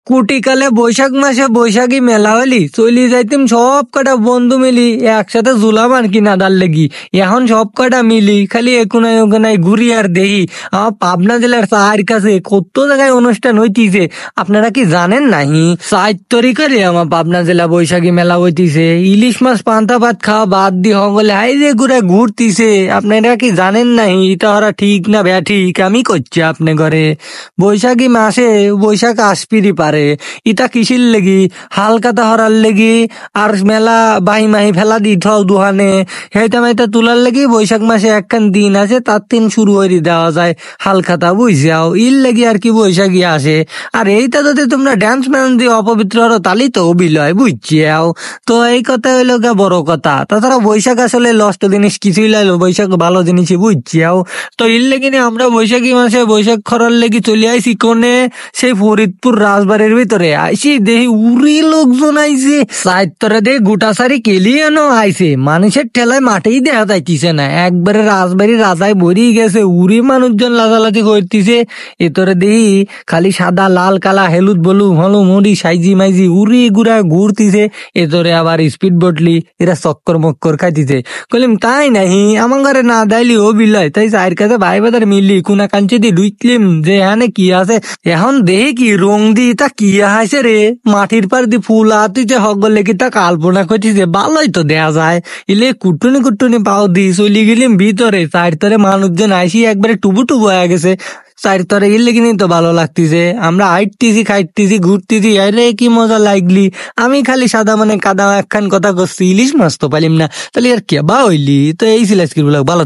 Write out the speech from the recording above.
কুটিকালে বৈশাখ মাসে বৈশাখী মেলা হলি চলি যাইতিম সব কটা বন্ধু মিলি একসাথে জুলাম আর কি নাদার লেগি। এখন সব কটা মিলি খালি একুনাই ওখানাই ঘুরি আর দেখি আমার পাবনা জেলার চার কাছে কত জায়গায় অনুষ্ঠান হইতিছে। আপনারা কি জানেন নাহি? 4 তারিখে আমার পাবনা জেলা বৈশাখী মেলা হইতিছে। ইলিশ মাছ পান্তা ভাত খাওয়া বাদ দি হগলে হাই যে ঘুরে ঘুরতিছে। আপনারা কি জানেন নাহি? এটা হরা ঠিক না ব্যাঠিক আমি করছি আপনি ঘরে। বৈশাখী মাসে বৈশাখ আসপিরি পারে ইটা কিসির লেগি হালকাতা হরার লেগি আর মেলা বাহি মাহি ফেলা দি ঠাও দুহানে হেইটা মাইটা তুলার লেগি বৈশাখ মাসে একখান দিন আছে তার দিন শুরু হয়ে দেওয়া যায় হালকাতা বুঝাও ইর লেগে আর কি বৈশাখী আসে। আর এইটা যদি তোমরা ড্যান্স ম্যান দিয়ে অপবিত্র হরো তালি তো বিলয় বুঝছিয়াও। তো এই কথা হইলো গা বড় কথা। তাছাড়া বৈশাখ আসলে লষ্ট জিনিস কিছুই লাইলো বৈশাখ ভালো জিনিসই বুঝছিয়াও। তো ইর লেগে আমরা বৈশাখী মাসে বৈশাখ খরার লেগে চলে আইসি কোনে সেই ফরিদপুর রাজবাড়ির ভিতরে আইসি দেখি উড়ি লোকজন আইছে সাইতরে দেখি গোটা সারি কেলিয়ানো আইছে মানুষের ঠেলায় মাঠেই দেখা যাইতিছে না একবারে রাজবাড়ির রাজায় ভরি গেছে উড়ি মানুষজন লাজালাজি করতেছে। এতরে দেখি খালি সাদা লাল কালা হলুদ বলু হলু মরি সাইজি মাইজি উড়ি গুড়া ঘুরতিছে। এতরে আবার স্পিড বটলি এরা চক্কর মক্কর খাইতিছে। কইলাম তাই নাহি আমার ঘরে না দাইলি ও বিলয় তাই চায়ের কাছে ভাই বাজার মিলি কোনা কাঞ্চি দিয়ে ঢুকলিম যে এখানে কি আছে এখন দেখি কি রং দি তা কি হাইছে রে মাটির পার দি ফুল আতিছে হগলে কি তা কাল্পনা করছিছে ভালোই তো দেয়া যায়। ইলে কুটুনি কুটুনি পাও দি চলি গেলিম ভিতরে চার তরে মানুষজন আইসি একবারে টুবু টুবু হয়ে গেছে চার তরে ইলে কিনি তো ভালো লাগতিছে আমরা হাইটতিছি খাইতেছি ঘুরতেছি আরে কি মজা লাগলি। আমি খালি সাদা মানে কাদা একখান কথা করছি ইলিশ মাছ তো পালিম না তাহলে আর কেবা হইলি। তো এই ছিল আজকের ব্লগ ভালো।